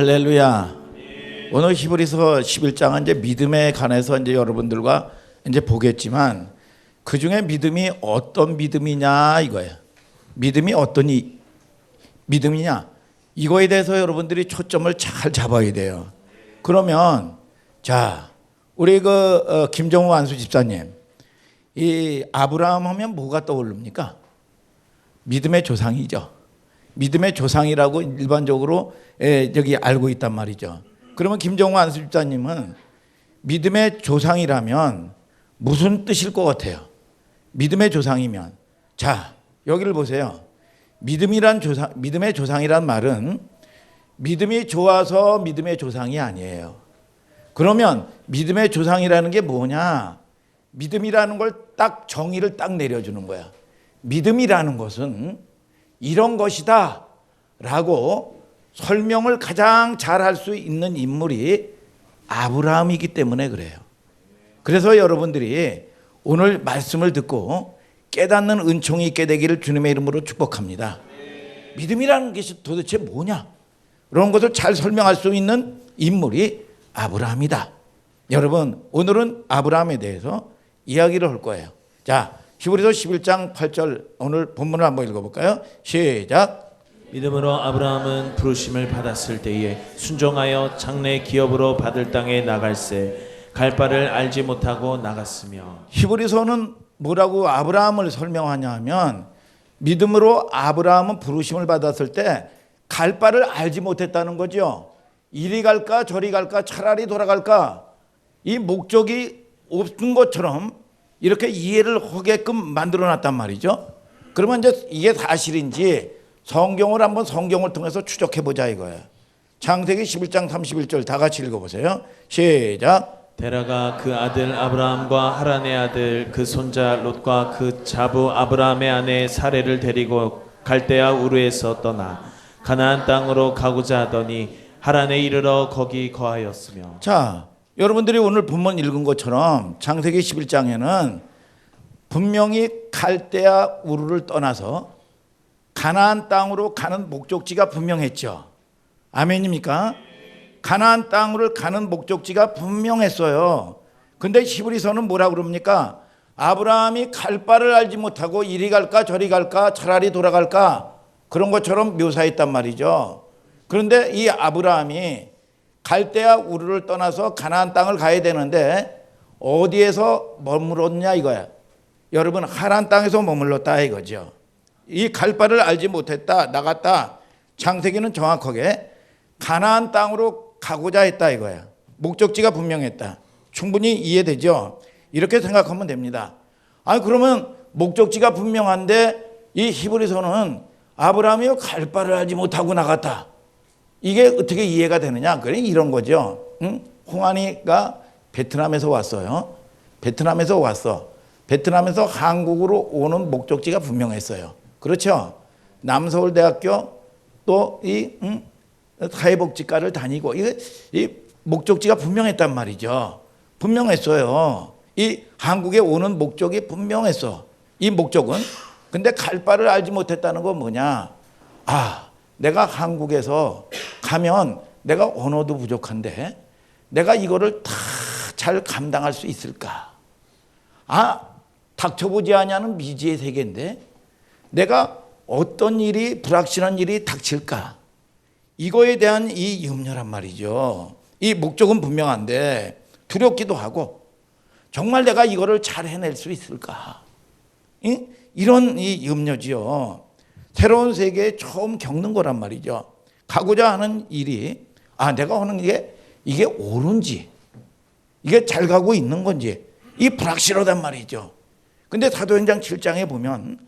할렐루야. 오늘 히브리서 11장은 이제 믿음에 관해서 이제 여러분들과 이제 보겠지만 그 중에 믿음이 어떤 믿음이냐 이거예요. 믿음이 어떤 믿음이냐 이거에 대해서 여러분들이 초점을 잘 잡아야 돼요. 그러면 자 우리 김정우 안수 집사님, 이 아브라함 하면 뭐가 떠오릅니까? 믿음의 조상이죠. 믿음의 조상이라고 일반적으로 여기 알고 있단 말이죠. 그러면 김정우 안수 집사님은 믿음의 조상이라면 무슨 뜻일 것 같아요? 믿음의 조상이면 자 여기를 보세요. 믿음의 조상이란 말은 믿음이 좋아서 믿음의 조상이 아니에요. 그러면 믿음의 조상이라는 게 뭐냐? 믿음이라는 걸 딱 정의를 딱 내려주는 거야. 믿음이라는 것은 이런 것이다 라고 설명을 가장 잘 할 수 있는 인물이 아브라함이기 때문에 그래요. 그래서 여러분들이 오늘 말씀을 듣고 깨닫는 은총이 있게 되기를 주님의 이름으로 축복합니다. 믿음이라는 것이 도대체 뭐냐? 그런 것을 잘 설명할 수 있는 인물이 아브라함이다. 여러분 오늘은 아브라함에 대해서 이야기를 할 거예요. 자 히브리서 11장 8절 오늘 본문을 한번 읽어볼까요? 시작. 믿음으로 아브라함은 부르심을 받았을 때에 순종하여 장래 기업으로 받을 땅에 나갈새 갈 바를 알지 못하고 나갔으며. 히브리서는 뭐라고 아브라함을 설명하냐 하면 믿음으로 아브라함은 부르심을 받았을 때 갈 바를 알지 못했다는 거죠. 이리 갈까 저리 갈까 차라리 돌아갈까 이 목적이 없는 것처럼 이렇게 이해를 하게끔 만들어놨단 말이죠. 그러면 이제 이게 사실인지 성경을 통해서 추적해보자 이거예요. 창세기 11장 31절 다 같이 읽어보세요. 시작. 데라가 그 아들 아브라함과 하란의 아들 그 손자 롯과 그 자부 아브라함의 아내 사레를 데리고 갈대아 우르에서 떠나 가나안 땅으로 가고자 하더니 하란에 이르러 거기 거하였으며. 자, 여러분들이 오늘 본문 읽은 것처럼 창세기 11장에는 분명히 갈대아 우르를 떠나서 가나안 땅으로 가는 목적지가 분명했죠. 아멘입니까? 가나안 땅으로 가는 목적지가 분명했어요. 근데 히브리서는 뭐라 그럽니까? 아브라함이 갈 바를 알지 못하고 이리 갈까 저리 갈까 차라리 돌아갈까 그런 것처럼 묘사했단 말이죠. 그런데 이 아브라함이 갈대아 우르를 떠나서 가나안 땅을 가야 되는데 어디에서 머물렀냐 이거야. 여러분 하란 땅에서 머물렀다 이거죠. 이 갈 바를 알지 못했다 나갔다. 창세기는 정확하게 가나안 땅으로 가고자 했다 이거야. 목적지가 분명했다. 충분히 이해되죠? 이렇게 생각하면 됩니다. 그러면 목적지가 분명한데 이 히브리서는 아브라함이 갈 바를 알지 못하고 나갔다. 이게 어떻게 이해가 되느냐? 그래 이런 거죠. 홍한이가 베트남에서 왔어요. 베트남에서 왔어. 베트남에서 한국으로 오는 목적지가 분명했어요. 그렇죠? 남서울대학교 또 이 사회복지과를 다니고 이 목적지가 분명했단 말이죠. 분명했어요. 이 한국에 오는 목적이 분명했어. 이 목적은. 근데 갈 바를 알지 못했다는 건 뭐냐? 내가 한국에서 가면 내가 언어도 부족한데 내가 이거를 다 잘 감당할 수 있을까? 닥쳐보지 않냐는 미지의 세계인데 내가 어떤 일이 불확실한 일이 닥칠까? 이거에 대한 이 염려란 말이죠. 이 목적은 분명한데 두렵기도 하고 정말 내가 이거를 잘 해낼 수 있을까? 이런 이 염려지요. 새로운 세계에 처음 겪는 거란 말이죠. 가고자 하는 일이 내가 하는 이게 옳은지 이게 잘 가고 있는 건지 이 불확실하단 말이죠. 근데 사도행전 7장에 보면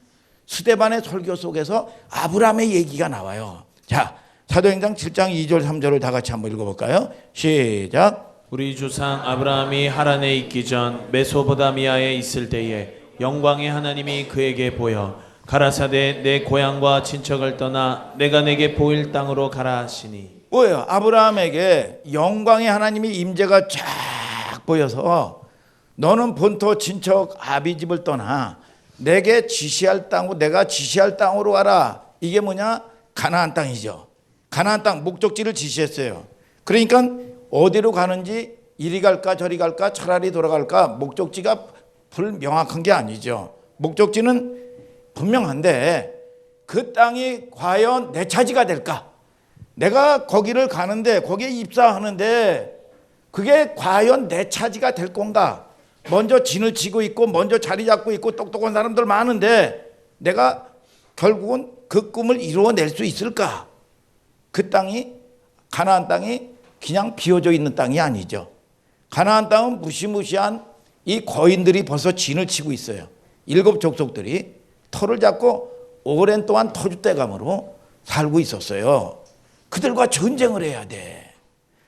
스데반의 설교 속에서 아브라함의 얘기가 나와요. 자, 사도행전 7장 2절 3절을 다 같이 한번 읽어볼까요? 시작. 우리 조상 아브라함이 하란에 있기 전 메소포타미아에 있을 때에 영광의 하나님이 그에게 보여 가라사대 내 고향과 친척을 떠나 내가 내게 보일 땅으로 가라 하시니. 뭐예요? 아브라함에게 영광의 하나님이 임재가 쫙 보여서 너는 본토 친척 아비집을 떠나 내게 지시할 땅으로 내가 지시할 땅으로 가라. 이게 뭐냐? 가나안 땅이죠. 가나안 땅 목적지를 지시했어요. 그러니까 어디로 가는지 이리 갈까 저리 갈까 차라리 돌아갈까 목적지가 불명확한 게 아니죠. 목적지는 분명한데 그 땅이 과연 내 차지가 될까? 내가 거기를 가는데 거기에 입사하는데 그게 과연 내 차지가 될 건가? 먼저 진을 치고 있고 먼저 자리 잡고 있고 똑똑한 사람들 많은데 내가 결국은 그 꿈을 이루어낼 수 있을까? 그 땅이 가나안 땅이 그냥 비어져 있는 땅이 아니죠. 가나안 땅은 무시무시한 이 거인들이 벌써 진을 치고 있어요. 7 족속들이 터를 잡고 오랜 동안 터줏대감으로 살고 있었어요. 그들과 전쟁을 해야 돼.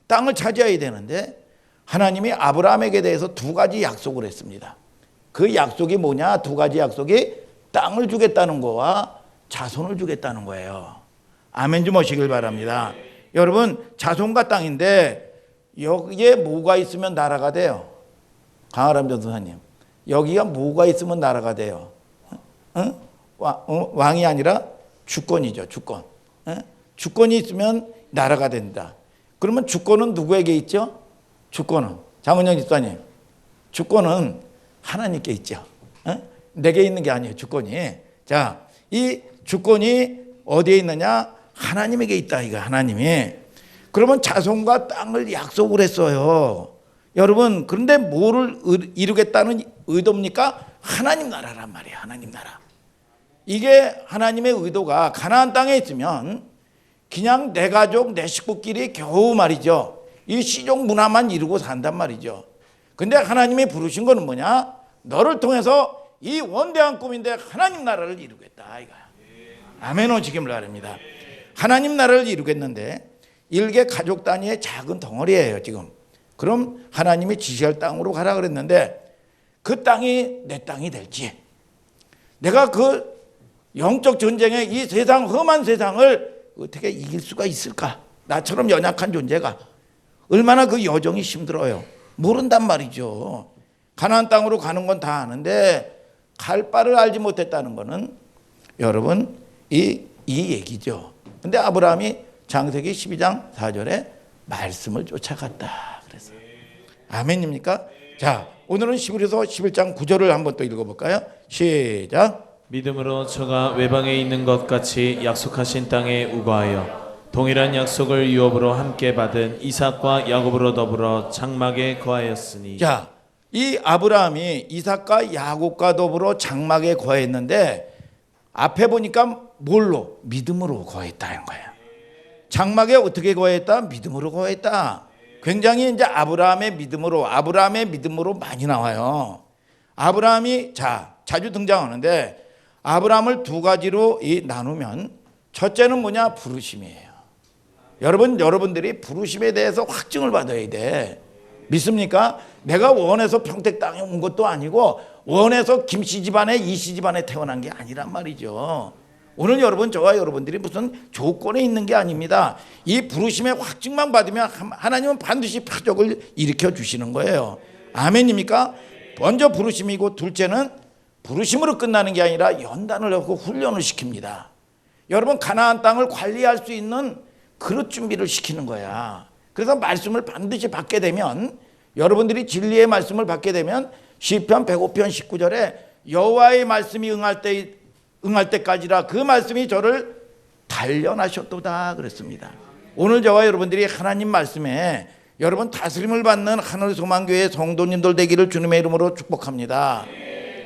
땅을 차지해야 되는데 하나님이 아브라함에게 대해서 2가지 약속을 했습니다. 그 약속이 뭐냐? 2가지 약속이 땅을 주겠다는 거와 자손을 주겠다는 거예요. 아멘 좀 하시길 바랍니다. 여러분 자손과 땅인데 여기에 뭐가 있으면 나라가 돼요? 강아람 전도사님, 여기가 뭐가 있으면 나라가 돼요? 응? 왕이 아니라 주권이죠. 주권. 주권이 있으면 나라가 된다. 그러면 주권은 누구에게 있죠? 주권은 장은영 집사님, 주권은 하나님께 있죠. 내게 있는 게 아니에요. 주권이. 자, 이 주권이 어디에 있느냐? 하나님에게 있다. 이거 하나님이. 그러면 자손과 땅을 약속을 했어요. 여러분, 그런데 뭐를 이루겠다는 의도입니까? 하나님 나라란 말이에요. 하나님 나라. 이게 하나님의 의도가 가나안 땅에 있으면 그냥 내 가족, 내 식구끼리 겨우 말이죠. 이 시종 문화만 이루고 산단 말이죠. 근데 하나님이 부르신 거는 뭐냐? 너를 통해서 이 원대한 꿈인데 하나님 나라를 이루겠다. 이거야. 아멘 오시길 바랍니다. 하나님 나라를 이루겠는데 일개 가족 단위의 작은 덩어리예요, 지금. 그럼 하나님이 지시할 땅으로 가라 그랬는데 그 땅이 내 땅이 될지, 내가 그 영적 전쟁에 이 세상 험한 세상을 어떻게 이길 수가 있을까? 나처럼 연약한 존재가 얼마나 그 여정이 힘들어요. 모른단 말이죠. 가나안 땅으로 가는 건 다 아는데 갈 바를 알지 못했다는 거는 여러분 이 얘기죠. 근데 아브라함이 창세기 12장 4절에 말씀을 쫓아갔다 그랬어요. 아멘입니까? 자, 오늘은 히브리서 11장 9절을 한번 또 읽어볼까요? 시작. 믿음으로 저가 외방에 있는 것 같이 약속하신 땅에 우거하여 동일한 약속을 유업으로 함께 받은 이삭과 야곱으로 더불어 장막에 거하였으니. 자, 이 아브라함이 이삭과 야곱과 더불어 장막에 거했는데 앞에 보니까 뭘로? 믿음으로 거했다는 거예요. 장막에 어떻게 거했다? 믿음으로 거했다. 굉장히 이제 아브라함의 믿음으로 많이 나와요. 아브라함이 자주 등장하는데 아브라함을 2가지로 나누면 첫째는 뭐냐? 부르심이에요. 여러분들이 부르심에 대해서 확증을 받아야 돼. 믿습니까? 내가 원해서 평택 땅에 온 것도 아니고 원해서 김씨 집안에 이씨 집안에 태어난 게 아니란 말이죠. 오늘 저와 여러분들이 무슨 조건에 있는 게 아닙니다. 이 부르심의 확증만 받으면 하나님은 반드시 표적을 일으켜 주시는 거예요. 아멘입니까? 먼저 부르심이고 둘째는 부르심으로 끝나는 게 아니라 연단을 하고 훈련을 시킵니다. 여러분 가나안 땅을 관리할 수 있는 그릇 준비를 시키는 거야. 그래서 말씀을 반드시 받게 되면 여러분들이 진리의 말씀을 받게 되면 시편 105편 19절에 여호와의 말씀이 응할 때까지라 그 말씀이 저를 단련하셨도다 그랬습니다. 오늘 저와 여러분들이 하나님 말씀에 여러분 다스림을 받는 하늘소망교회 성도님들 되기를 주님의 이름으로 축복합니다.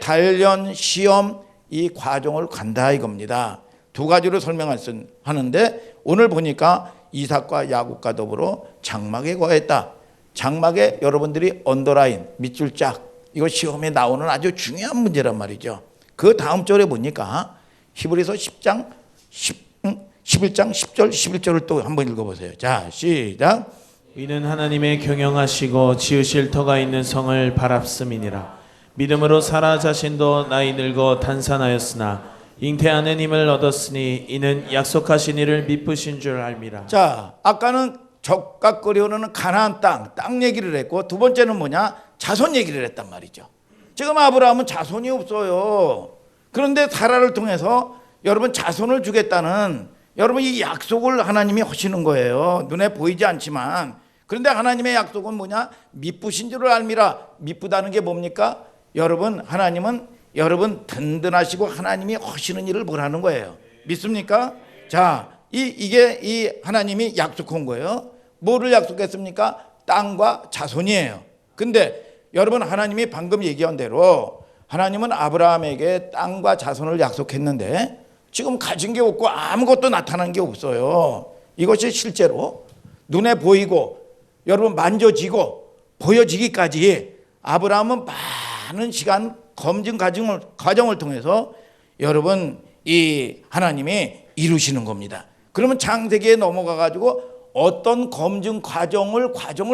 단련, 시험 이 과정을 간다 이겁니다. 2가지로 설명하는데 오늘 보니까 이삭과 야곱과 더불어 장막에 거했다. 장막에 여러분들이 언더라인, 밑줄 짝 이거 시험에 나오는 아주 중요한 문제란 말이죠. 그 다음 절에 보니까 히브리서 11장 10절 11절을 또 한번 읽어보세요. 자, 시작. 이는 하나님의 경영하시고 지으실 터가 있는 성을 바랍음이니라. 믿음으로 사라 자신도 나이 늙어 단산하였으나 잉태하는 힘을 얻었으니 이는 약속하신 이를 미쁘신 줄 알미라. 자, 아까는 적각거리 흐르는 가나안 땅 얘기를 했고 두 번째는 뭐냐? 자손 얘기를 했단 말이죠. 지금 아브라함은 자손이 없어요. 그런데 사라를 통해서 여러분 자손을 주겠다는 여러분 이 약속을 하나님이 하시는 거예요. 눈에 보이지 않지만. 그런데 하나님의 약속은 뭐냐? 미쁘신 줄을 알미라. 미쁘다는 게 뭡니까? 여러분 하나님은 여러분 든든하시고 하나님이 하시는 일을 보라는 거예요. 믿습니까? 자, 이게 이 하나님이 약속한 거예요. 뭐를 약속했습니까? 땅과 자손이에요. 근데 여러분 하나님이 방금 얘기한 대로 하나님은 아브라함에게 땅과 자손을 약속했는데 지금 가진 게 없고 아무것도 나타난 게 없어요. 이것이 실제로 눈에 보이고 여러분 만져지고 보여지기까지 아브라함은 많은 시간 검증 과정을 통해서 여러분 이 하나님이 이루시는 겁니다. 그러면 창세기에 넘어가 가지고 어떤 검증 과정을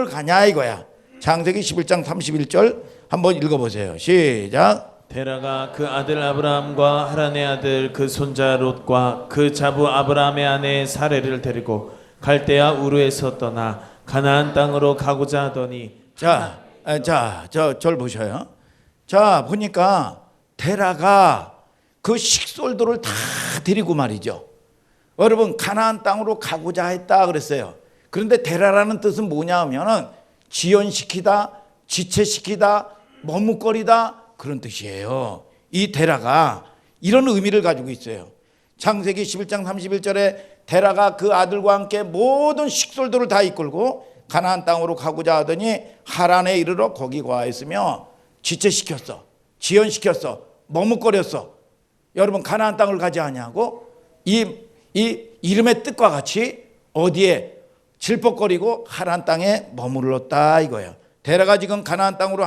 가냐 이거야. 창세기 11장 31절 한번 읽어보세요. 시작. 데라가 그 아들 아브라함과 하란의 아들 그 손자 롯과 그 자부 아브라함의 아내 사레를 데리고 갈대아 우르에서 떠나 가나안 땅으로 가고자 하더니 절 보셔요. 자, 보니까 데라가 그 식솔들을 다 데리고 말이죠. 여러분 가나안 땅으로 가고자 했다 그랬어요. 그런데 데라라는 뜻은 뭐냐 하면은 지연시키다, 지체시키다, 머뭇거리다 그런 뜻이에요. 이 데라가 이런 의미를 가지고 있어요. 창세기 11장 31절에 데라가 그 아들과 함께 모든 식솔들을 다 이끌고 가나안 땅으로 가고자 하더니 하란에 이르러 거기 거하였으며 지체시켰어, 지연시켰어, 머뭇거렸어. 여러분 가나안 땅을 가지 아니하고 이 이름의 뜻과 같이 어디에 질퍽거리고 하란 땅에 머물렀다 이거예요. 데라가 지금 가나안 땅으로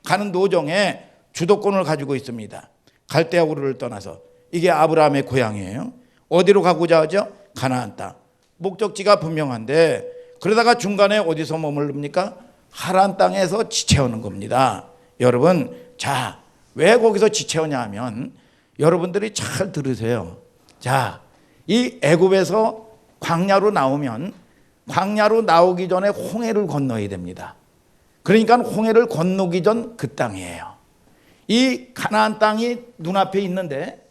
가는 도정에 주도권을 가지고 있습니다. 갈대아 우르를 떠나서 이게 아브라함의 고향이에요. 어디로 가고자 하죠? 가나안 땅. 목적지가 분명한데 그러다가 중간에 어디서 머무릅니까? 하란 땅에서 지체하는 겁니다. 여러분, 자, 왜 거기서 지체하냐 하면 여러분들이 잘 들으세요. 자, 이 애굽에서 광야로 나오면 광야로 나오기 전에 홍해를 건너야 됩니다. 그러니까 홍해를 건너기 전 그 땅이에요. 이 가나안 땅이 눈앞에 있는데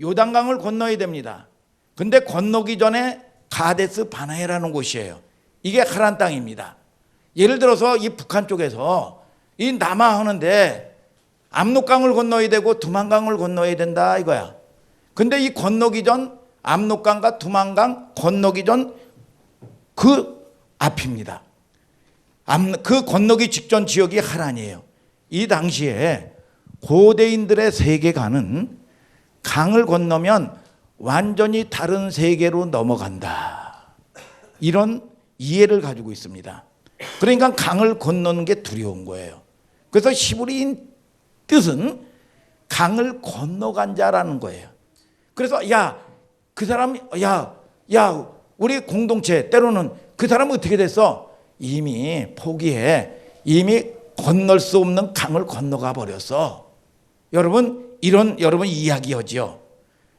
요단강을 건너야 됩니다. 근데 건너기 전에 가데스 바네라는 곳이에요. 이게 하란 땅입니다. 예를 들어서 이 북한 쪽에서 이 남하하는데 압록강을 건너야 되고 두만강을 건너야 된다 이거야. 근데 이 건너기 전 압록강과 두만강 건너기 전 그 앞입니다. 그 건너기 직전 지역이 하란이에요. 이 당시에 고대인들의 세계관은 강을 건너면 완전히 다른 세계로 넘어간다. 이런 이해를 가지고 있습니다. 그러니까 강을 건너는 게 두려운 거예요. 그래서 히브리인 뜻은 강을 건너간 자라는 거예요. 그래서 그 사람 우리 공동체 때로는 그 사람은 어떻게 됐어? 이미 포기해. 이미 건널 수 없는 강을 건너가 버렸어. 여러분 여러분 이야기하지요.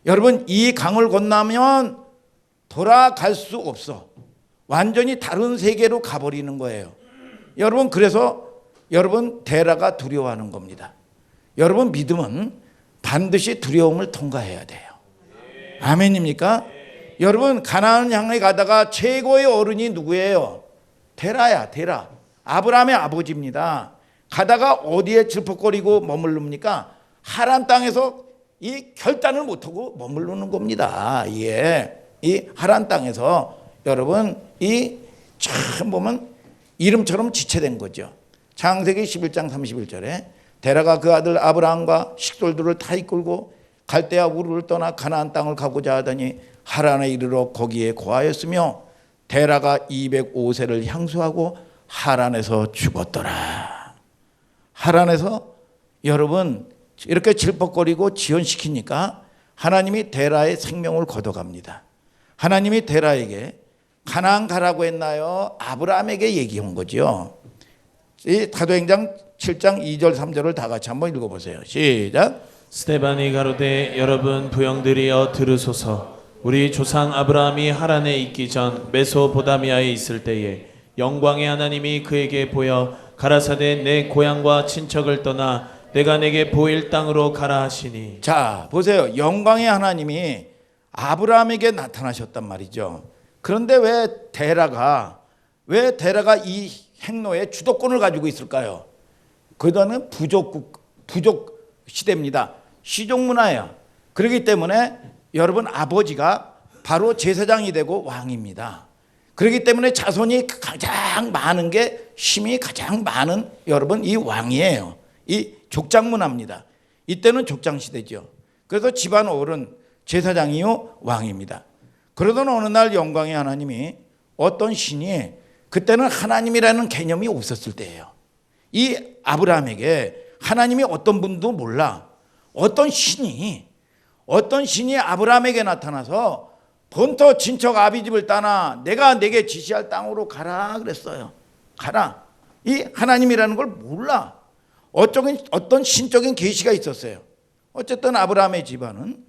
여러분 이 강을 건너면 돌아갈 수 없어. 완전히 다른 세계로 가버리는 거예요. 여러분 그래서 여러분 데라가 두려워하는 겁니다. 여러분 믿음은 반드시 두려움을 통과해야 돼요. 아멘입니까? 여러분 가나안 향해 가다가 최고의 어른이 누구예요? 데라야. 데라. 아브라함의 아버지입니다. 가다가 어디에 질퍽거리고 머무릅니까? 하란 땅에서 이 결단을 못하고 머무르는 겁니다. 이 하란 땅에서 여러분 이 참 보면 이름처럼 지체된 거죠. 창세기 11장 31절에 데라가 그 아들 아브라함과 식솔들을 다 이끌고 갈대아 우르를 떠나 가나안 땅을 가고자 하더니 하란에 이르러 거기에 거하였으며 데라가 205세를 향수하고 하란에서 죽었더라. 하란에서 여러분 이렇게 질퍽거리고 지연시키니까 하나님이 데라의 생명을 걷어갑니다. 하나님이 데라에게 가나안 가라고 했나요? 아브라함에게 얘기한 거죠. 이 사도행전 7장 2절 3절을 다 같이 한번 읽어보세요. 시작. 스데반이 가로되 여러분 부형들이여 들으소서. 우리 조상 아브라함이 하란에 있기 전 메소보다미아에 있을 때에 영광의 하나님이 그에게 보여 가라사대 내 고향과 친척을 떠나 내가 내게 보일 땅으로 가라 하시니. 자 보세요. 영광의 하나님이 아브라함에게 나타나셨단 말이죠. 그런데 왜 데라가 이 행로의 주도권을 가지고 있을까요? 그다음에 부족 시대입니다. 시족 문화예요. 그렇기 때문에 여러분 아버지가 바로 제사장이 되고 왕입니다. 그렇기 때문에 자손이 가장 많은 게 힘이 가장 많은 여러분 이 왕이에요. 이 족장 문화입니다. 이때는 족장 시대죠. 그래서 집안 어른 제사장이요 왕입니다. 그러던 어느 날 영광의 하나님이 어떤 신이 그때는 하나님이라는 개념이 없었을 때예요. 이 아브라함에게 하나님이 어떤 분도 몰라. 어떤 신이 아브라함에게 나타나서 본토 친척 아비집을 떠나 내가 내게 지시할 땅으로 가라 그랬어요. 가라. 이 하나님이라는 걸 몰라. 어떤 신적인 계시가 있었어요. 어쨌든 아브라함의 집안은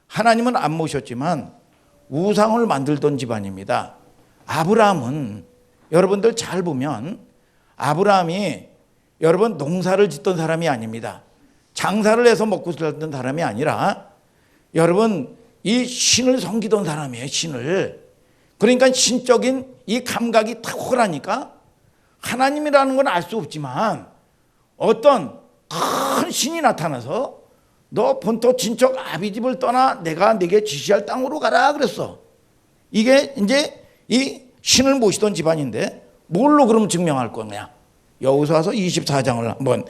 하나님은 안 모셨지만 우상을 만들던 집안입니다. 아브라함은 여러분들 잘 보면 아브라함이 여러분 농사를 짓던 사람이 아닙니다. 장사를 해서 먹고 살던 사람이 아니라 여러분 이 신을 섬기던 사람이에요. 신을. 그러니까 신적인 이 감각이 탁월하니까 하나님이라는 건 알 수 없지만 어떤 큰 신이 나타나서 너 본토 친척 아비집을 떠나 내가 네게 지시할 땅으로 가라 그랬어. 이게 이제 이 신을 모시던 집안인데 뭘로 그럼 증명할 거냐? 여호수아서 24장을 한번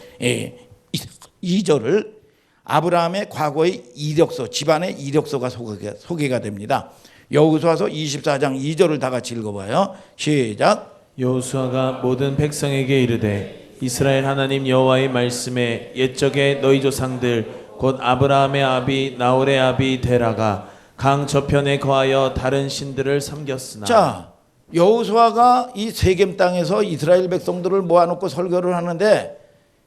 2절을 아브라함의 과거의 이력서, 집안의 이력서가 소개가 됩니다. 여호수아서 24장 2절을 다 같이 읽어봐요. 시작. 여호수아가 모든 백성에게 이르되 이스라엘 하나님 여호와의 말씀에 옛적에 너희 조상들 곧 아브라함의 아비 나홀의 아비 데라가 강 저편에 거하여 다른 신들을 섬겼으나. 자, 여호수아가 이 세겜 땅에서 이스라엘 백성들을 모아놓고 설교를 하는데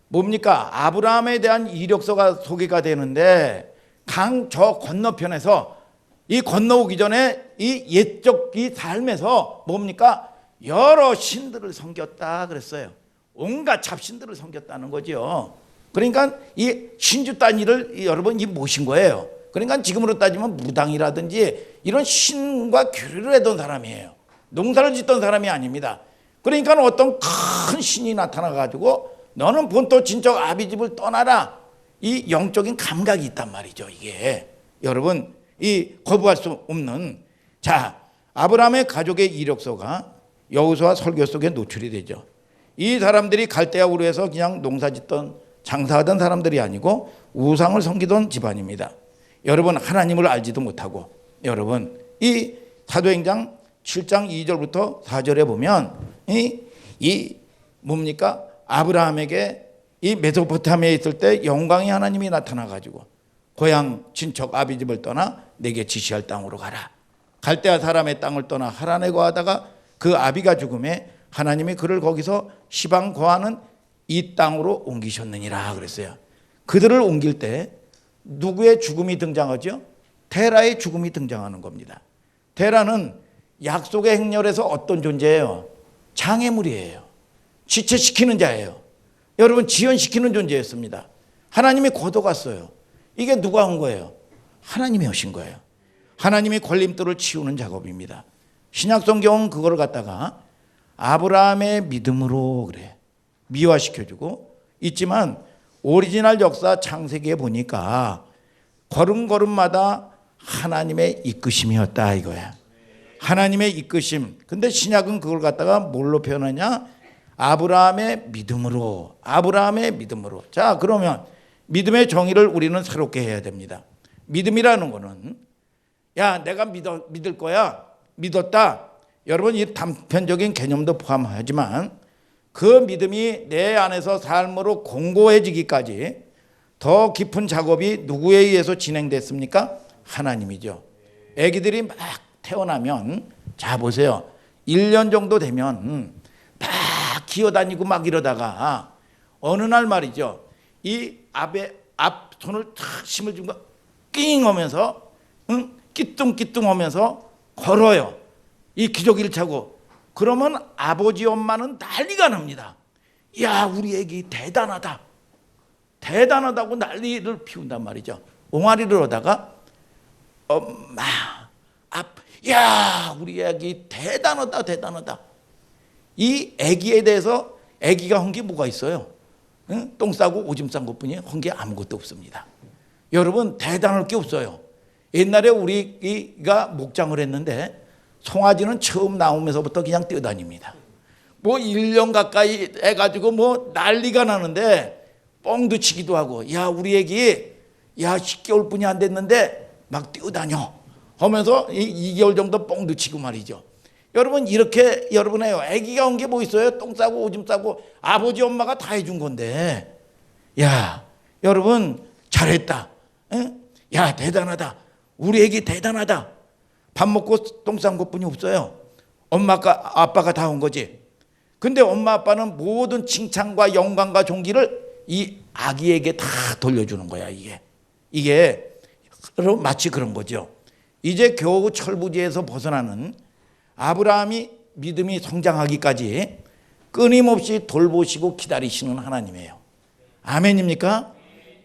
뭡니까? 아브라함에 대한 이력서가 소개가 되는데 강 저 건너편에서 이 건너오기 전에 이 옛적 이 삶에서 뭡니까? 여러 신들을 섬겼다 그랬어요. 온갖 잡신들을 섬겼다는 거죠. 그러니까 이 신주 단위를 여러분 이 모신 거예요. 그러니까 지금으로 따지면 무당이라든지 이런 신과 교류를 했던 사람이에요. 농사를 짓던 사람이 아닙니다. 그러니까 어떤 큰 신이 나타나 가지고 너는 본토 친척 아비집을 떠나라. 이 영적인 감각이 있단 말이죠. 이게 여러분 이 거부할 수 없는. 자, 아브라함의 가족의 이력서가 여호수아 설교 속에 노출이 되죠. 이 사람들이 갈대아 우르에서 그냥 농사짓던 장사하던 사람들이 아니고 우상을 섬기던 집안입니다. 여러분 하나님을 알지도 못하고 여러분 이 사도행전 7장 2절부터 4절에 보면 이 뭡니까? 아브라함에게 이 메소포타미아에 있을 때 영광의 하나님이 나타나 가지고 고향 친척 아비집을 떠나 내게 지시할 땅으로 가라. 갈대아 사람의 땅을 떠나 하란에 거하다가 그 아비가 죽음에 하나님이 그를 거기서 시방 거하는 이 땅으로 옮기셨느니라 그랬어요. 그들을 옮길 때 누구의 죽음이 등장하죠? 테라의 죽음이 등장하는 겁니다. 테라는 약속의 행렬에서 어떤 존재예요? 장애물이에요. 지체시키는 자예요. 여러분 지연시키는 존재였습니다. 하나님이 걷어갔어요. 이게 누가 한 거예요? 하나님이 하신 거예요. 하나님이 걸림돌을 치우는 작업입니다. 신약성경은 그걸 갖다가 아브라함의 믿음으로 그래 미화시켜주고 있지만 오리지널 역사 창세기에 보니까 걸음걸음마다 하나님의 이끄심이었다 이거야. 하나님의 이끄심. 근데 신약은 그걸 갖다가 뭘로 표현하냐? 아브라함의 믿음으로. 아브라함의 믿음으로. 자, 그러면 믿음의 정의를 우리는 새롭게 해야 됩니다. 믿음이라는 거는 야, 내가 믿을 거야. 믿었다. 여러분 이 단편적인 개념도 포함하지만 그 믿음이 내 안에서 삶으로 공고해지기까지 더 깊은 작업이 누구에 의해서 진행됐습니까? 하나님이죠. 아기들이 막 태어나면 자 보세요. 1년 정도 되면 막 기어다니고 막 이러다가 어느 날 말이죠. 이 앞 손을 탁 힘을 주고 낑 하면서 끼뚱끼뚱 하면서 걸어요. 이 기저귀를 차고. 그러면 아버지 엄마는 난리가 납니다. 야, 우리 애기 대단하다. 대단하다고 난리를 피운단 말이죠. 옹알이를 하다가 엄마, 야, 우리 애기 대단하다, 대단하다. 이 애기에 대해서 애기가 한 게 뭐가 있어요? 응? 똥 싸고 오줌 싼 것뿐이 한 게 아무것도 없습니다. 여러분, 대단할 게 없어요. 옛날에 우리가 목장을 했는데 송아지는 처음 나오면서부터 그냥 뛰어다닙니다. 뭐 1년 가까이 해가지고 뭐 난리가 나는데 뻥도 치기도 하고, 야, 우리 애기, 야, 10개월뿐이 안 됐는데 막 뛰어다녀 하면서 2개월 정도 뻥도 치고 말이죠. 여러분, 이렇게 여러분에요. 애기가 온 게 뭐 있어요? 똥 싸고 오줌 싸고 아버지 엄마가 다 해준 건데, 야, 여러분 잘했다. 응? 야, 대단하다. 우리 애기 대단하다. 밥 먹고 똥 싼 것뿐이 없어요. 엄마가 아빠가 다 온 거지. 근데 엄마 아빠는 모든 칭찬과 영광과 존귀를 이 아기에게 다 돌려주는 거야. 이게 마치 그런 거죠. 이제 겨우 철부지에서 벗어나는 아브라함이 믿음이 성장하기까지 끊임없이 돌보시고 기다리시는 하나님이에요. 아멘입니까?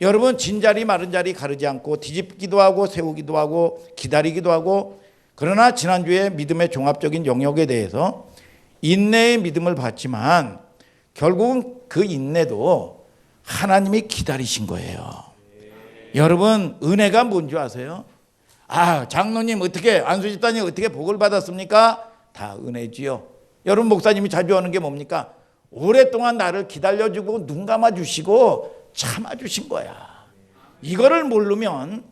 여러분, 진자리 마른 자리 가르지 않고 뒤집기도 하고 세우기도 하고 기다리기도 하고, 그러나 지난주에 믿음의 종합적인 영역에 대해서 인내의 믿음을 봤지만 결국은 그 인내도 하나님이 기다리신 거예요. 여러분, 은혜가 뭔지 아세요? 장로님 어떻게, 안수 집사님 어떻게 복을 받았습니까? 다 은혜지요. 여러분, 목사님이 자주 하는 게 뭡니까? 오랫동안 나를 기다려주고 눈 감아주시고 참아주신 거야. 이거를 모르면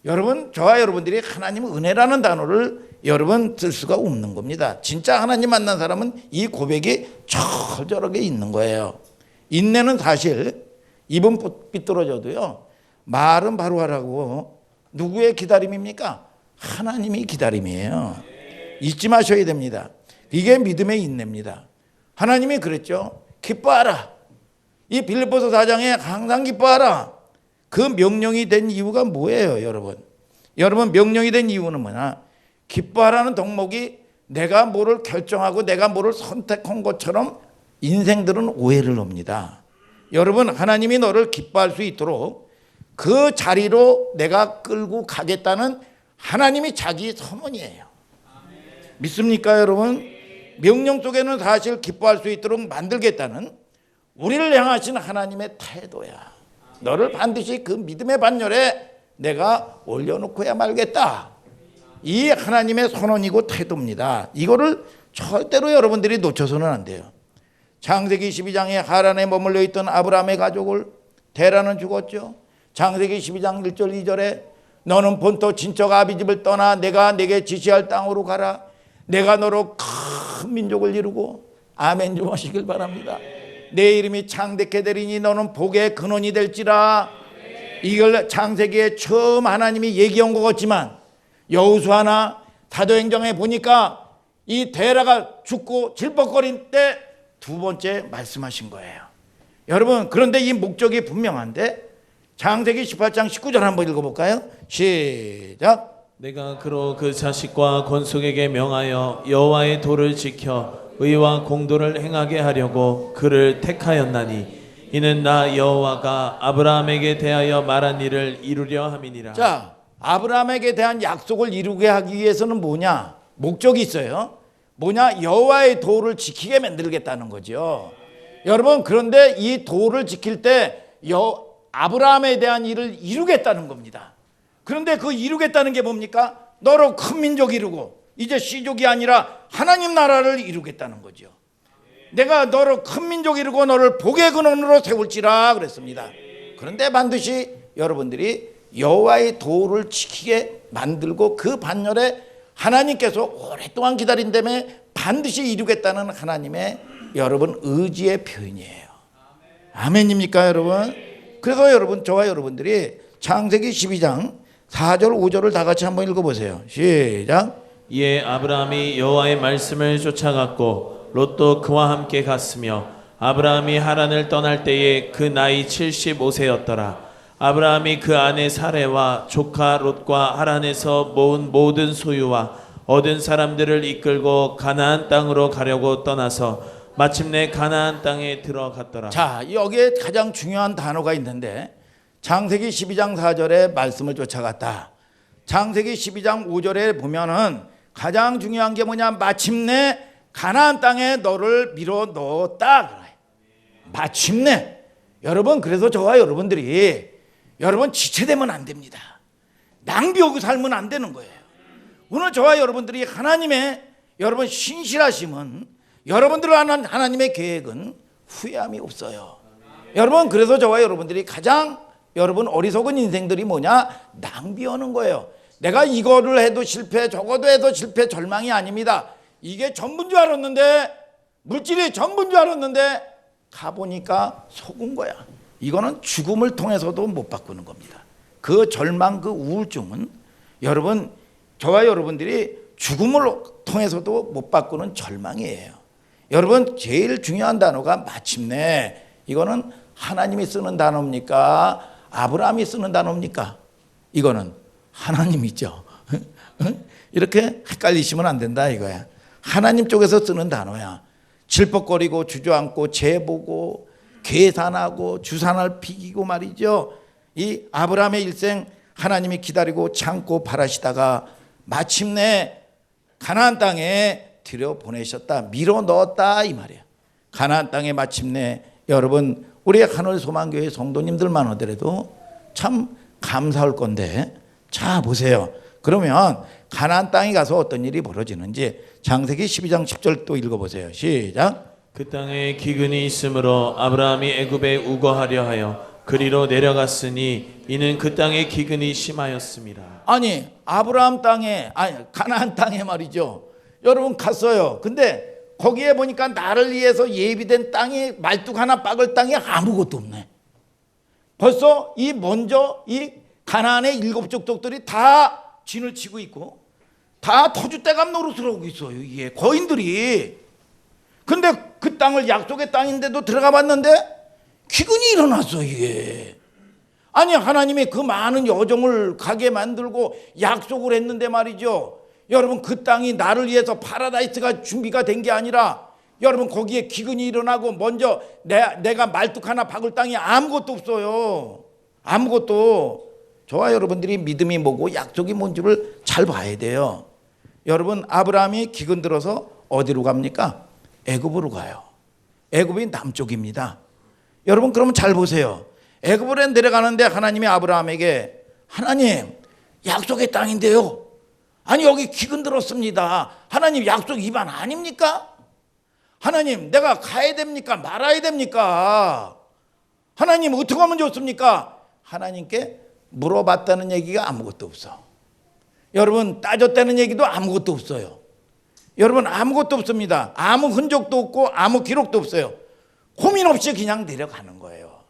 여러분, 저와 여러분들이 하나님 은혜라는 단어를 여러분 쓸 수가 없는 겁니다. 진짜 하나님 만난 사람은 이 고백이 절절하게 있는 거예요. 인내는 사실 입은 삐뚤어져도요, 말은 바로 하라고. 누구의 기다림입니까? 하나님의 기다림이에요. 잊지 마셔야 됩니다. 이게 믿음의 인내입니다. 하나님이 그랬죠. 기뻐하라. 이 빌립보서 4장에 항상 기뻐하라. 그 명령이 된 이유가 뭐예요, 여러분? 여러분, 명령이 된 이유는 뭐냐? 기뻐하라는 덕목이 내가 뭐를 결정하고 내가 뭐를 선택한 것처럼 인생들은 오해를 합니다. 여러분, 하나님이 너를 기뻐할 수 있도록 그 자리로 내가 끌고 가겠다는 하나님이 자기 선언이에요. 믿습니까, 여러분? 명령 속에는 사실 기뻐할 수 있도록 만들겠다는 우리를 향하신 하나님의 태도야. 너를 반드시 그 믿음의 반열에 내가 올려놓고야 말겠다. 이 하나님의 선언이고 태도입니다. 이거를 절대로 여러분들이 놓쳐서는 안 돼요. 창세기 12장에 하란에 머물러 있던 아브라함의 가족을 데라는 죽었죠. 창세기 12장 1절 2절에 너는 본토 친척 아비집을 떠나 내가 내게 지시할 땅으로 가라. 내가 너로 큰 민족을 이루고, 아멘 좀 하시길 바랍니다. 내 이름이 창대케 되리니 너는 복의 근원이 될지라. 이걸 창세기에 처음 하나님이 얘기한 것 같지만 여호수아나 사도행전에 보니까 이 데라가 죽고 질퍽거릴 때 두 번째 말씀하신 거예요. 여러분, 그런데 이 목적이 분명한데 창세기 18장 19절 한번 읽어볼까요? 시작. 내가 그로 그 자식과 권속에게 명하여 여호와의 도를 지켜 의와 공도를 행하게 하려고 그를 택하였나니 이는 나 여호와가 아브라함에게 대하여 말한 일을 이루려 함이니라. 자, 아브라함에게 대한 약속을 이루게 하기 위해서는 뭐냐? 목적이 있어요. 뭐냐? 여호와의 도를 지키게 만들겠다는 거죠. 여러분, 그런데 이 도를 지킬 때 아브라함에 대한 일을 이루겠다는 겁니다. 그런데 그 이루겠다는 게 뭡니까? 너로 큰 민족 이루고 이제 씨족이 아니라 하나님 나라를 이루겠다는 거죠. 내가 너로 큰 민족 이루고 너를 복의 근원으로 세울지라 그랬습니다. 그런데 반드시 여러분들이 여호와의 도를 지키게 만들고 그 반열에 하나님께서 오랫동안 기다린 다음에 반드시 이루겠다는 하나님의 여러분 의지의 표현이에요. 아멘입니까, 여러분? 그래서 여러분, 저와 여러분들이 창세기 12장 4절 5절을 다 같이 한번 읽어보세요. 시작. 이에 아브라함이 여호와의 말씀을 쫓아갔고 롯도 그와 함께 갔으며 아브라함이 하란을 떠날 때에 그 나이 75세였더라. 아브라함이 그 아내 사레와 조카 롯과 하란에서 모은 모든 소유와 얻은 사람들을 이끌고 가나안 땅으로 가려고 떠나서 마침내 가나안 땅에 들어갔더라. 자, 여기에 가장 중요한 단어가 있는데 창세기 12장 4절에 말씀을 쫓아갔다. 창세기 12장 5절에 보면은 가장 중요한 게 뭐냐? 마침내 가나안 땅에 너를 밀어 넣었다. 마침내. 여러분, 그래서 저와 여러분들이 여러분 지체되면 안 됩니다. 낭비하고 살면 안 되는 거예요. 오늘 저와 여러분들이 하나님의 여러분 신실하심은 여러분들을 하는 하나님의 계획은 후회함이 없어요. 여러분, 그래서 저와 여러분들이 가장 여러분 어리석은 인생들이 뭐냐? 낭비하는 거예요. 내가 이거를 해도 실패, 저거도 해도 실패, 절망이 아닙니다. 이게 전부인 줄 알았는데, 물질이 전부인 줄 알았는데 가보니까 속은 거야. 이거는 죽음을 통해서도 못 바꾸는 겁니다. 그 절망, 그 우울증은 여러분, 저와 여러분들이 죽음을 통해서도 못 바꾸는 절망이에요. 여러분, 제일 중요한 단어가 마침내. 이거는 하나님이 쓰는 단어입니까? 아브라함이 쓰는 단어입니까? 이거는 하나님이죠. 이렇게 헷갈리시면 안 된다 이거야. 하나님 쪽에서 쓰는 단어야. 질퍽거리고 주저앉고 재보고 계산하고 주산을 비기고 말이죠. 이 아브라함의 일생 하나님이 기다리고 참고 바라시다가 마침내 가나안 땅에 들여보내셨다. 밀어 넣었다 이 말이야. 가나안 땅에 마침내 여러분 우리 하늘소망교회 성도님들만 하더라도 참 감사할 건데 자 보세요. 그러면 가나안 땅에 가서 어떤 일이 벌어지는지 창세기 12장 10절 또 읽어보세요. 시작. 그 땅에 기근이 있으므로 아브라함이 애굽에 우거하려 하여 그리로 내려갔으니 이는 그 땅에 기근이 심하였습니다. 아니 아브라함 땅에 아니 가나안 땅에 말이죠. 여러분 갔어요. 근데 거기에 보니까 나를 위해서 예비된 땅이 말뚝 하나 박을 땅이 아무것도 없네. 벌써 이 먼저 이 가나안의 7족들이 다 진을 치고 있고 다 터줏대감 노릇을 하고 있어요. 이게 거인들이. 근데 그 땅을 약속의 땅인데도 들어가 봤는데 기근이 일어났어 이게. 아니 하나님이 그 많은 여종을 가게 만들고 약속을 했는데 말이죠. 여러분 그 땅이 나를 위해서 파라다이스가 준비가 된 게 아니라 여러분 거기에 기근이 일어나고 먼저 내가 말뚝 하나 박을 땅이 아무것도 없어요. 아무것도. 저와 여러분들이 믿음이 뭐고 약속이 뭔지를 잘 봐야 돼요. 여러분 아브라함이 기근 들어서 어디로 갑니까? 애굽으로 가요. 애굽이 남쪽입니다. 여러분 그러면 잘 보세요. 애굽으로 내려가는데 하나님이 아브라함에게 하나님 약속의 땅인데요. 아니 여기 기근 들었습니다. 하나님 약속 위반 아닙니까? 하나님 내가 가야 됩니까? 말아야 됩니까? 하나님 어떻게 하면 좋습니까? 하나님께 물어봤다는 얘기가 아무것도 없어. 여러분 따졌다는 얘기도 아무것도 없어요. 여러분 아무것도 없습니다. 아무 흔적도 없고 아무 기록도 없어요. 고민 없이 그냥 내려가는 거예요.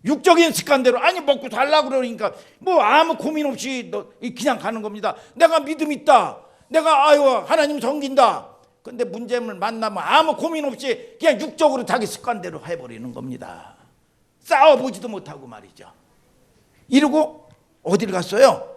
육적인 습관대로 아니 먹고 살라고 그러니까 뭐 아무 고민 없이 그냥 가는 겁니다. 내가 믿음 있다. 내가 아유 하나님 섬긴다. 근데 문제를 만나면 아무 고민 없이 그냥 육적으로 자기 습관대로 해버리는 겁니다. 싸워보지도 못하고 말이죠. 이러고 어디를 갔어요?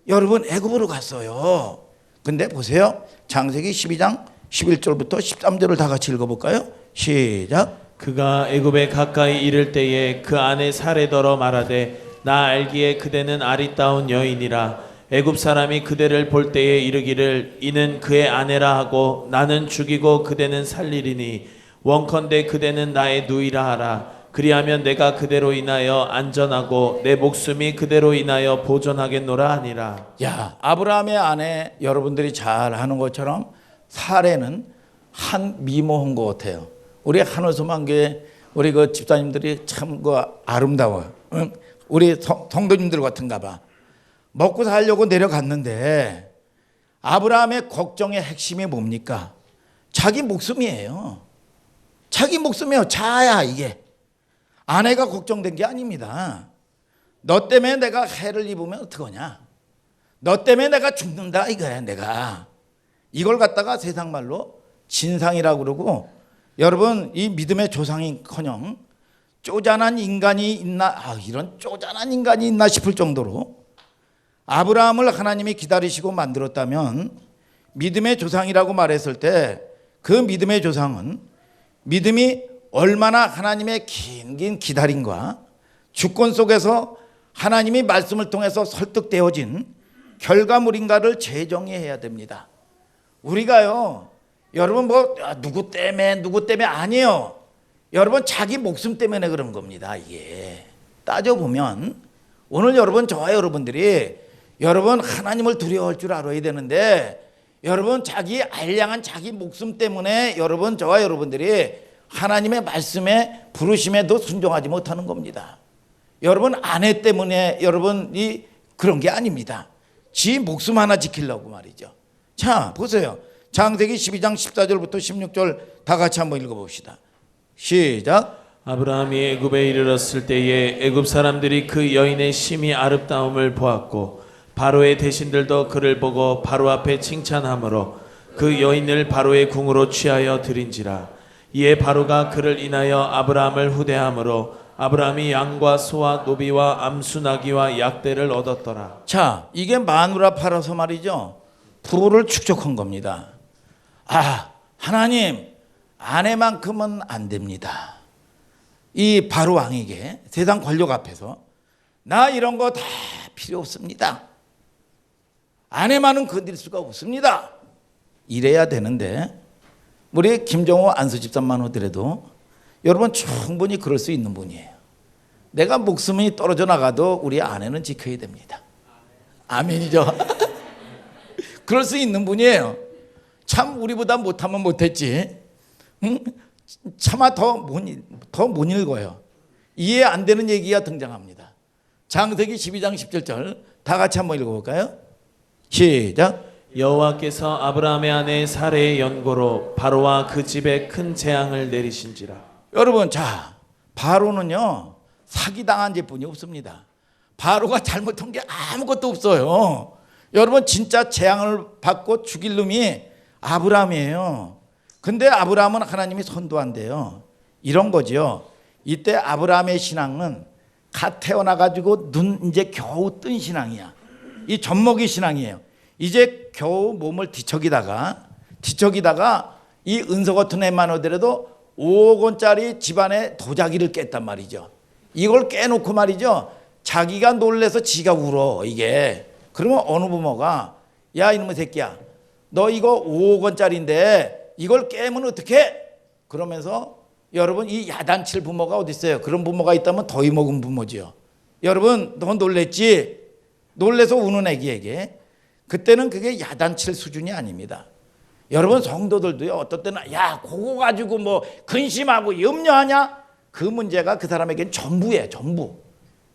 여러분 애굽으로 갔어요. 근데 보세요. 창세기 12장 11절부터 13절을 다 같이 읽어볼까요? 시작. 그가 애굽에 가까이 이를 때에 그 안에 사레더러 말하되 나 알기에 그대는 아리따운 여인이라 애굽 사람이 그대를 볼 때에 이르기를 이는 그의 아내라 하고 나는 죽이고 그대는 살리리니 원컨대 그대는 나의 누이라 하라. 그리하면 내가 그대로 인하여 안전하고 내 목숨이 그대로 인하여 보존하겠노라 하니라. 야, 아브라함의 아내 여러분들이 잘 아는 것처럼 사레는 한 미모한 것 같아요. 우리 하늘소망교회 우리 그 집사님들이 참 그 아름다워요. 응? 우리 성도님들 같은가 봐. 먹고 살려고 내려갔는데 아브라함의 걱정의 핵심이 뭡니까? 자기 목숨이에요. 자기 목숨이에요. 자야 이게. 아내가 걱정된 게 아닙니다. 너 때문에 내가 해를 입으면 어떡하냐? 너 때문에 내가 죽는다 이거야 내가. 이걸 갖다가 세상 말로 진상이라고 그러고 여러분 이 믿음의 조상인커녕 쪼잔한 인간이 있나 이런 쪼잔한 인간이 있나 싶을 정도로 아브라함을 하나님이 기다리시고 만들었다면 믿음의 조상이라고 말했을 때 그 믿음의 조상은 믿음이 얼마나 하나님의 긴 기다림과 주권 속에서 하나님이 말씀을 통해서 설득되어진 결과물인가를 재정의해야 됩니다. 우리가요, 여러분 뭐 누구 때문에 아니에요. 여러분 자기 목숨 때문에 그런 겁니다. 이게 따져보면 오늘 여러분 저와 여러분들이 여러분 하나님을 두려워할 줄 알아야 되는데 여러분 자기 알량한 자기 목숨 때문에 여러분 저와 여러분들이 하나님의 말씀에 부르심에도 순종하지 못하는 겁니다. 여러분 아내 때문에 여러분이 그런 게 아닙니다. 지 목숨 하나 지키려고 말이죠. 자 보세요. 창세기 12장 14절부터 16절 다 같이 한번 읽어봅시다. 시작. 아브라함이 애굽에 이르렀을 때에 애굽 사람들이 그 여인의 심히 아름다움을 보았고 바로의 대신들도 그를 보고 바로 앞에 칭찬하므로 그 여인을 바로의 궁으로 취하여 드린지라. 이에 바로가 그를 인하여 아브라함을 후대하므로 아브라함이 양과 소와 노비와 암수 나귀와 약대를 얻었더라. 자, 이게 마누라 팔아서 말이죠. 부를 축적한 겁니다. 아, 하나님 아내만큼은 안 됩니다. 이 바로 왕에게 세상 권력 앞에서 나 이런 거 다 필요 없습니다. 아내만은 건드릴 수가 없습니다. 이래야 되는데 우리 김정호 안수집사만 하더라도 여러분 충분히 그럴 수 있는 분이에요. 내가 목숨이 떨어져 나가도 우리 아내는 지켜야 됩니다. 아멘이죠. 그럴 수 있는 분이에요. 참 우리보다 못하면 못했지. 차마 더 못 읽어요. 이해 안 되는 얘기가 등장합니다. 창세기 12장 17절 다 같이 한번 읽어볼까요? 시작. 여호와께서 아브라함의 아내 사레의 연고로 바로와 그 집에 큰 재앙을 내리신지라. 여러분 자 바로는요 사기당한 죄뿐이 없습니다. 바로가 잘못한 게 아무것도 없어요. 여러분 진짜 재앙을 받고 죽일 놈이 아브라함이에요. 근데 아브라함은 하나님이 선도한대요. 이런 거죠. 이때 아브라함의 신앙은 갓 태어나가지고 눈 이제 겨우 뜬 신앙이야. 이 젖먹이 신앙이에요. 이제 겨우 몸을 뒤척이다가 이 은서 같은 애만 오더라도 5억 원짜리 집안에 도자기를 깼단 말이죠. 이걸 깨놓고 말이죠. 자기가 놀래서 지가 울어 이게. 그러면 어느 부모가 야 이놈의 새끼야 너 이거 5억 원짜리인데 이걸 깨면 어떡해? 그러면서 여러분 이 야단칠 부모가 어디 있어요? 그런 부모가 있다면 더위 먹은 부모지요. 여러분 너 놀랬지? 놀래서 우는 애기에게 그때는 그게 야단칠 수준이 아닙니다. 여러분 성도들도요 어떤 때는 야 그거 가지고 뭐 근심하고 염려하냐? 그 문제가 그 사람에겐 전부예요. 전부.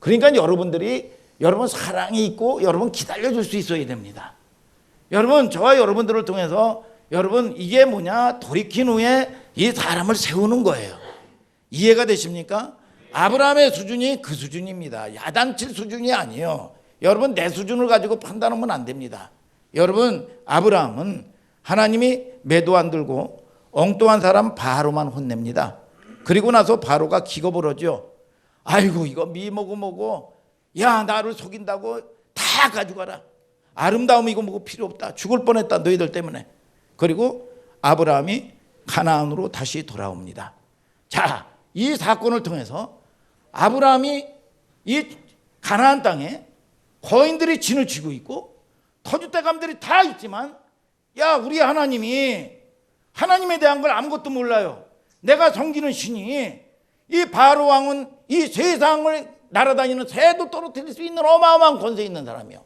그러니까 여러분들이 여러분 사랑이 있고 여러분 기다려줄 수 있어야 됩니다. 여러분 저와 여러분들을 통해서 여러분 이게 뭐냐 돌이킨 후에 이 사람을 세우는 거예요. 이해가 되십니까? 아브라함의 수준이 그 수준입니다. 야단칠 수준이 아니에요. 여러분 내 수준을 가지고 판단하면 안 됩니다. 여러분 아브라함은 하나님이 매도 안 들고 엉뚱한 사람 바로만 혼냅니다. 그리고 나서 바로가 기겁을 하죠. 아이고 이거 미모고 야 나를 속인다고 다 가져가라. 아름다움 이거 뭐고 필요 없다. 죽을 뻔했다 너희들 때문에. 그리고 아브라함이 가나안으로 다시 돌아옵니다. 자, 이 사건을 통해서 아브라함이 이 가나안 땅에 거인들이 진을 치고 있고 터줏대감들이 다 있지만 야 우리 하나님이 하나님에 대한 걸 아무것도 몰라요. 내가 섬기는 신이 이 바로 왕은 이 세상을 날아다니는 새도 떨어뜨릴 수 있는 어마어마한 권세 있는 사람이요.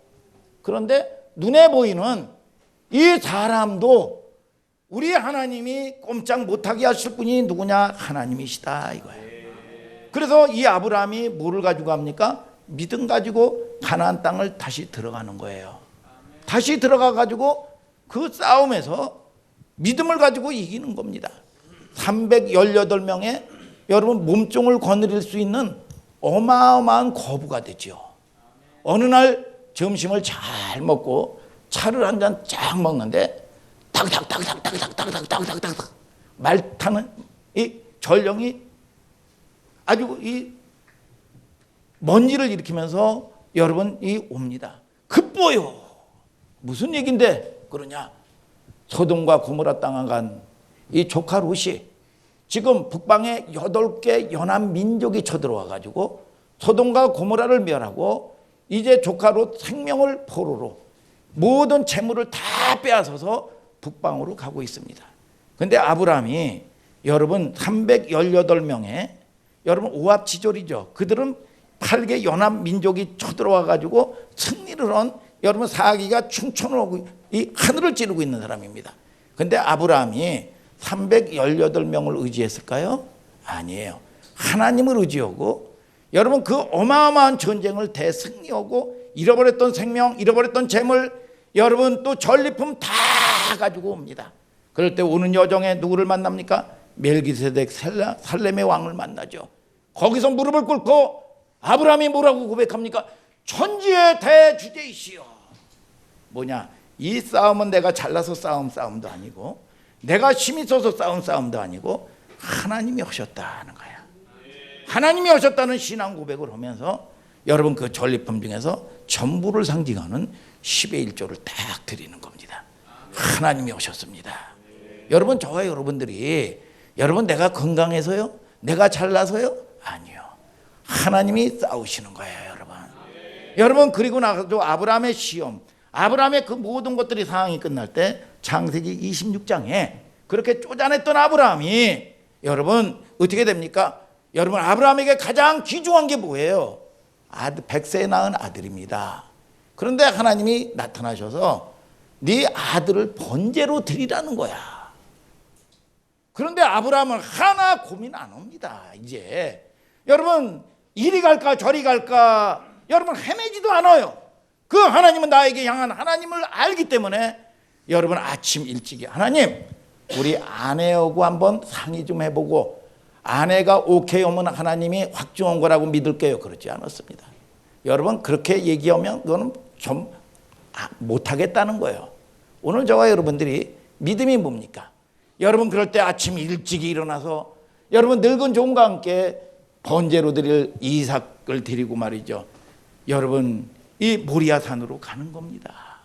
그런데 눈에 보이는 이 사람도 우리 하나님이 꼼짝 못하게 하실 분이 누구냐? 하나님이시다 이거예요. 그래서 이 아브라함이 뭐를 가지고 갑니까? 믿음 가지고 가나안 땅을 다시 들어가는 거예요. 다시 들어가 가지고 그 싸움에서 믿음을 가지고 이기는 겁니다. 318명의 여러분 몸종을 거느릴 수 있는 어마어마한 거부가 되죠. 어느 날 점심을 잘 먹고 차를 한 잔 쫙 먹는데 탁탁탁탁탁탁탁탁탁탁 말 타는 이 전령이 아주 이 먼지를 일으키면서 여러분 이 옵니다. 급보요. 무슨 얘긴데 그러냐? 소돔과 고모라 땅에 간 이 조카 롯이 지금 북방에 8개 연합 민족이 쳐들어와 가지고 소돔과 고모라를 멸하고 이제 조카 롯 생명을 포로로 모든 재물을 다 빼앗아서 북방으로 가고 있습니다. 그런데 아브라함이 여러분 318명의 여러분 오합지졸이죠. 그들은 8개 연합 민족이 쳐들어와 가지고 승리를 한 여러분 사기가 충천하고 이 하늘을 찌르고 있는 사람입니다. 그런데 아브라함이 318명을 의지했을까요? 아니에요. 하나님을 의지하고 여러분 그 어마어마한 전쟁을 대승리하고 잃어버렸던 생명, 잃어버렸던 재물, 여러분 또 전리품 다 가지고 옵니다. 그럴 때 오는 여정에 누구를 만납니까? 멜기세덱 살렘의 왕을 만나죠. 거기서 무릎을 꿇고 아브라함이 뭐라고 고백합니까? 천지의 대주제이시여. 뭐냐? 이 싸움은 내가 잘나서 싸움도 아니고 내가 힘이 있어서 싸움도 아니고 하나님이 하셨다는 거야. 하나님이 하셨다는 신앙 고백을 하면서 여러분 그 전리품 중에서 전부를 상징하는 10의 1조를 딱 드리는 겁니다. 하나님이 오셨습니다. 여러분 저와 여러분들이 여러분 내가 건강해서요? 내가 잘나서요? 아니요. 하나님이 싸우시는 거예요, 여러분. 여러분 그리고 나서 아브라함의 시험, 아브라함의 그 모든 것들이 상황이 끝날 때 창세기 26장에 그렇게 쪼잔했던 아브라함이 여러분 어떻게 됩니까? 여러분 아브라함에게 가장 귀중한 게 뭐예요? 100세에 낳은 아들입니다. 그런데 하나님이 나타나셔서 네 아들을 번제로 드리라는 거야. 그런데 아브라함은 하나 고민 안 합니다. 이제 여러분 이리 갈까 저리 갈까 여러분 헤매지도 않아요. 그 하나님은 나에게 향한 하나님을 알기 때문에 여러분 아침 일찍이 하나님 우리 아내하고 한번 상의 좀 해보고 아내가 오케이 오면 하나님이 확증한 거라고 믿을게요. 그렇지 않았습니다. 여러분 그렇게 얘기하면 그거는 좀 못하겠다는 거예요. 오늘 저와 여러분들이 믿음이 뭡니까? 여러분 그럴 때 아침 일찍 일어나서 여러분 늙은 종과 함께 번제로 드릴 이삭을 드리고 말이죠. 여러분 이 모리아 산으로 가는 겁니다.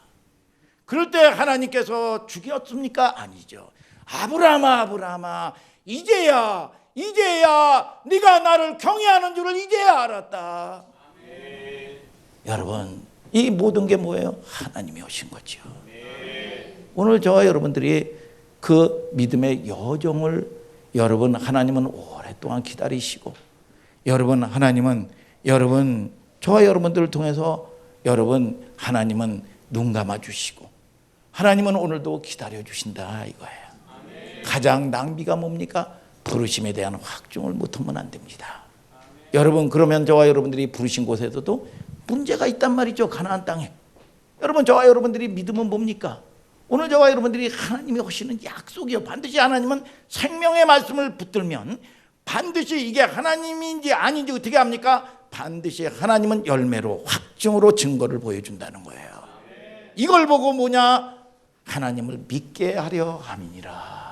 그럴 때 하나님께서 죽였습니까? 아니죠. 아브라함아 이제야 네가 나를 경외하는 줄을 이제야 알았다. 아멘. 여러분 이 모든 게 뭐예요? 하나님이 오신 거죠. 아멘. 오늘 저와 여러분들이 그 믿음의 여정을 여러분 하나님은 오랫동안 기다리시고 여러분 하나님은 여러분 저와 여러분들을 통해서 여러분 하나님은 눈 감아 주시고 하나님은 오늘도 기다려 주신다 이거예요. 아멘. 가장 낭비가 뭡니까? 부르심에 대한 확증을 못하면 안 됩니다. 아멘. 여러분 그러면 저와 여러분들이 부르신 곳에서도 문제가 있단 말이죠. 가나안 땅에. 여러분 저와 여러분들이 믿음은 뭡니까? 오늘 저와 여러분들이 하나님이 하시는 약속이요. 반드시 하나님은 생명의 말씀을 붙들면 반드시 이게 하나님인지 아닌지 어떻게 합니까? 반드시 하나님은 열매로 확증으로 증거를 보여준다는 거예요. 이걸 보고 뭐냐? 하나님을 믿게 하려 함이니라.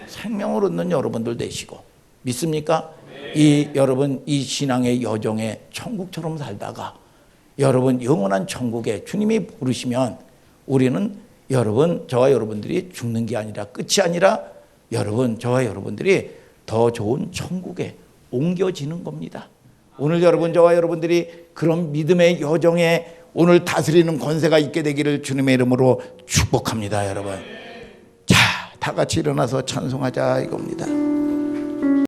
생명을 얻는 여러분들 되시고 믿습니까? 이 여러분 이 신앙의 여정에 천국처럼 살다가 여러분 영원한 천국에 주님이 부르시면 우리는 여러분 저와 여러분들이 죽는 게 아니라 끝이 아니라 여러분 저와 여러분들이 더 좋은 천국에 옮겨지는 겁니다. 오늘 여러분 저와 여러분들이 그런 믿음의 여정에 오늘 다스리는 권세가 있게 되기를 주님의 이름으로 축복합니다. 여러분 자 다 같이 일어나서 찬송하자 이겁니다.